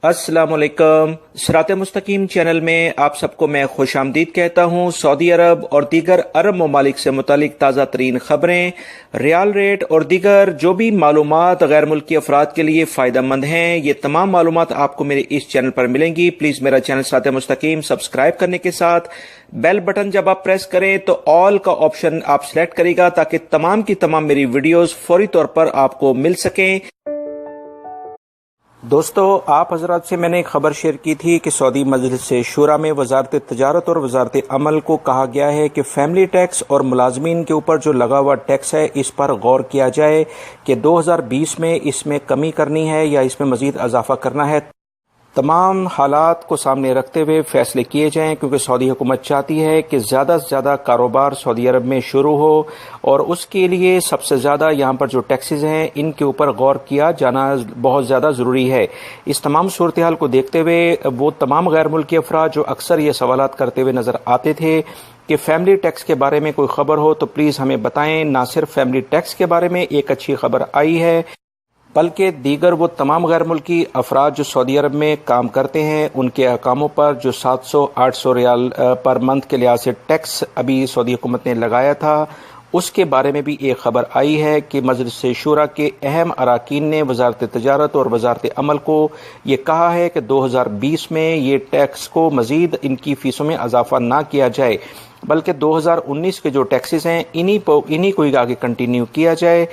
अस्सलाम वालेकुम। सिरात मुस्तकीम चैनल में आप सबको मैं खुश आमदीद कहता हूँ। सऊदी अरब और दीगर अरब ममालिक से मुतालिक ताज़ा तरीन खबरें, रियाल रेट और दीगर जो भी मालूमात गैर मुल्की अफराद के लिए फ़ायदा मंद हैं, ये तमाम मालूमात आपको मेरे इस चैनल पर मिलेंगी। प्लीज़ मेरा चैनल सिरात मुस्तकीम सब्सक्राइब करने के साथ बेल बटन जब आप प्रेस करें तो ऑल का ऑप्शन आप सिलेक्ट करेगा ताकि तमाम की तमाम मेरी वीडियोज़ फौरी तौर पर आपको मिल सकें। दोस्तों, आप हजरात से मैंने एक खबर शेयर की थी कि सऊदी मजलिस शूरा में वजारत तजारत और वजारत अमल को कहा गया है कि फैमिली टैक्स और मुलाजमीन के ऊपर जो लगा हुआ टैक्स है इस पर गौर किया जाए कि 2020 में इसमें कमी करनी है या इसमें मजीद इजाफा करना है। तमाम हालात को सामने रखते हुए फैसले किए जाएं, क्योंकि सऊदी हुकूमत चाहती है कि ज़्यादा से ज़्यादा कारोबार सऊदी अरब में शुरू हो और उसके लिए सबसे ज़्यादा यहाँ पर जो टैक्सेस हैं इनके ऊपर गौर किया जाना बहुत ज़्यादा ज़रूरी है। इस तमाम सूरत हाल को देखते हुए वो तमाम गैर मुल्की अफराद जो अक्सर ये सवालात करते हुए नज़र आते थे कि फैमिली टैक्स के बारे में कोई खबर हो तो प्लीज़ हमें बताएं। ना सिर्फ फैमिली टैक्स के बारे में एक अच्छी खबर आई है, बल्कि दीगर वो तमाम गैर मुल्की अफराद जो सऊदी अरब में काम करते हैं उनके अकामों पर जो 700-800 रियाल पर मंथ के लिहाज से टैक्स अभी सऊदी हुकूमत ने लगाया था, उसके बारे में भी एक खबर आई है कि मजलिस शूरा के अहम अराकीन ने वजारत तजारत और वजारत अमल को ये कहा है कि 2020 में ये टैक्स को मजीद इनकी फीसों में इजाफा ना किया जाए, बल्कि 2019 के जो टैक्सेस हैं इन्हीं को ही आगे कंटिन्यू किया जाए,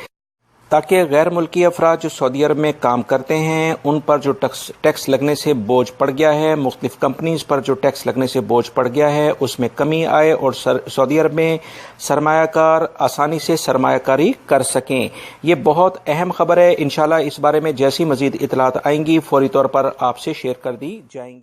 ताकि गैर मुल्की अफराद जो सऊदी अरब में काम करते हैं उन पर जो टैक्स लगने से बोझ पड़ गया है, मुख्तलिफ कंपनीज पर जो टैक्स लगने से बोझ पड़ गया है उसमें कमी आए और सऊदी अरब में सरमायाकार आसानी से सरमायाकारी कर सकें। ये बहुत अहम खबर है। इंशाल्लाह इस बारे में जैसी मजीद इतलात आएंगी फौरी तौर पर आपसे शेयर कर दी जाएंगी।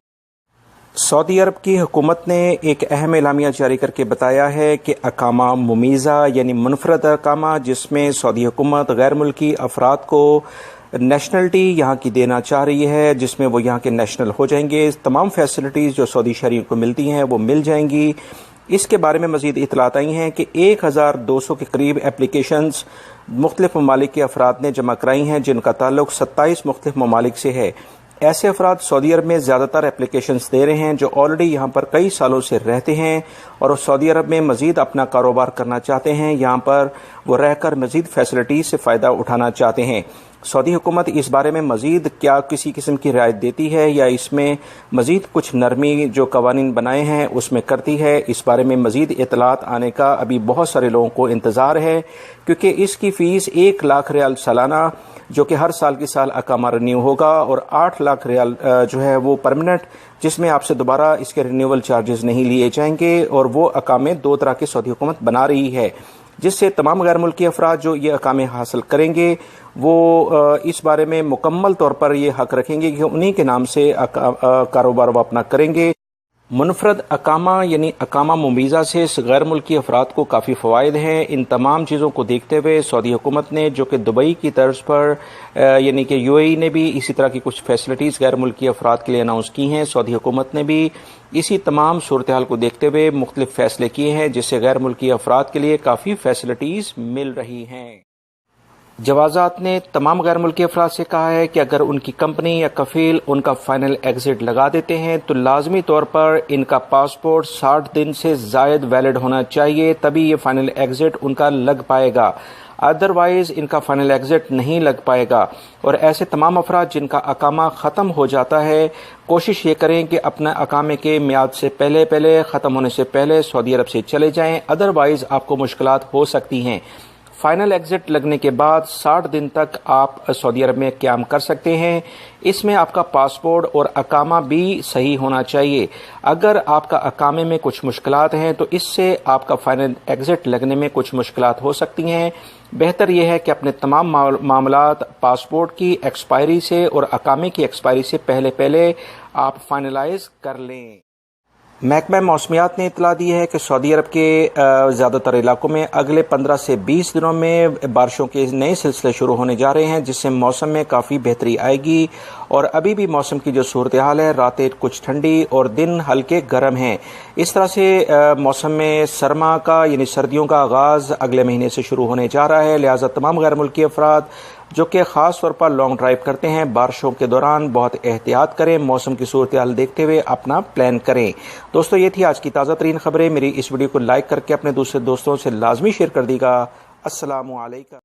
सऊदी अरब की हुकूमत ने एक अहम एलामिया जारी करके बताया है कि अकामा मुमीज़ा यानी मुनफरद अकामा, जिसमें सऊदी हुकूमत गैर मुल्की अफराद को नेशनलिटी यहाँ की देना चाह रही है, जिसमें वो यहाँ के नेशनल हो जाएंगे। तमाम फैसिलिटीज़ जो सऊदी शहरियों को मिलती हैं वो मिल जाएंगी। इसके बारे में मजीद इतलात आई हैं कि 1200 के करीब एप्लीकेशंस मुख्तलिफ ममालिक के अफराद ने जमा कराई हैं, जिनका ताल्लुक 27 मुख्तलिफ ममालिक से है। ऐसे अफराद सऊदी अरब में ज़्यादातर एप्लीकेशंस दे रहे हैं जो ऑलरेडी यहाँ पर कई सालों से रहते हैं और सऊदी अरब में मज़ीद अपना कारोबार करना चाहते हैं, यहाँ पर वो रहकर मज़ीद फैसिलिटीज़ से फ़ायदा उठाना चाहते हैं। सऊदी हुकूमत इस बारे में मज़ीद क्या किसी किस्म की रियायत देती है या इसमें मज़ीद कुछ नरमी जो कवानीन बनाए हैं उसमें करती है, इस बारे में मज़ीद इतलात आने का अभी बहुत सारे लोगों को इंतज़ार है, क्योंकि इसकी फ़ीस 1 लाख रियाल सालाना जो कि हर साल की साल अकामा रिन्यू होगा और 8 लाख रियाल जो है वो परमानेंट, जिसमें आपसे दोबारा इसके रिन्यूअल चार्जेस नहीं लिए जाएंगे। और वो अकामे 2 तरह के सऊदी हुकूमत बना रही है, जिससे तमाम गैर मुल्की अफराद जो ये अकामे हासिल करेंगे वो इस बारे में मुकम्मल तौर पर ये हक रखेंगे कि उन्हीं के नाम से कारोबार वो अपना करेंगे। मुनफरद अकामा यानी अकामा मुमीज़ा से गैर मुल्की अफराद को काफ़ी फ़वाइद हैं। इन तमाम चीज़ों को देखते हुए सऊदी हुकूमत ने, जो कि दुबई की तर्ज पर यानी कि यूएई ने भी इसी तरह की कुछ फैसिलिटीज़ गैर मुल्की अफराद के लिए अनाउंस की हैं, सऊदी हुकूमत ने भी इसी तमाम सूरत हाल को देखते हुए मुख्तलिफ फ़ैसले किए हैं, जिससे गैर मुल्की अफराद के लिए काफ़ी फैसिलिटीज़ मिल रही हैं। जवाज़ात ने तमाम गैर मुल्की अफराद से कहा है कि अगर उनकी कंपनी या कफील उनका फाइनल एग्जिट लगा देते हैं तो लाजमी तौर पर इनका पासपोर्ट 60 दिन से ज़ायद वैलिड होना चाहिए, तभी ये फाइनल एग्जिट उनका लग पाएगा, अदरवाइज इनका फाइनल एग्जिट नहीं लग पाएगा। और ऐसे तमाम अफराद जिनका अकामा ख़त्म हो जाता है, कोशिश ये करें कि अपना अकामे के मियाद से पहले ख़त्म होने से पहले सऊदी अरब से चले जाएं, अदरवाइज आपको मुश्किलात हो सकती हैं। फाइनल एग्जिट लगने के बाद 60 दिन तक आप सऊदी अरब में क़याम कर सकते हैं। इसमें आपका पासपोर्ट और अकामा भी सही होना चाहिए। अगर आपका अकामे में कुछ मुश्किलात हैं तो इससे आपका फाइनल एग्जिट लगने में कुछ मुश्किलात हो सकती हैं। बेहतर यह है कि अपने तमाम मामलात पासपोर्ट की एक्सपायरी से और अकामे की एक्सपायरी से पहले आप फाइनलाइज कर लें। महकमा मौसमियात ने इतला दी है कि सऊदी अरब के ज़्यादातर इलाकों में अगले 15 से 20 दिनों में बारिशों के नए सिलसिले शुरू होने जा रहे हैं, जिससे मौसम में काफ़ी बेहतरी आएगी। और अभी भी मौसम की जो सूरत हाल है, रातें कुछ ठंडी और दिन हल्के गर्म हैं। इस तरह से मौसम में सरमा का यानी सर्दियों का आगाज़ अगले महीने से शुरू होने जा रहा है। लिहाजा तमाम गैर मुल्की अफराद جو کہ خاص طور پر لانگ ڈرائیو کرتے ہیں، بارشوں کے دوران بہت احتیاط کریں، موسم کی صورتحال دیکھتے ہوئے اپنا پلان کریں۔ دوستو یہ تھی آج کی تازہ ترین خبریں۔ میری اس ویڈیو کو لائک کر کے اپنے دوسرے دوستوں سے لازمی شیئر کر دیجیے گا۔ السلام علیکم۔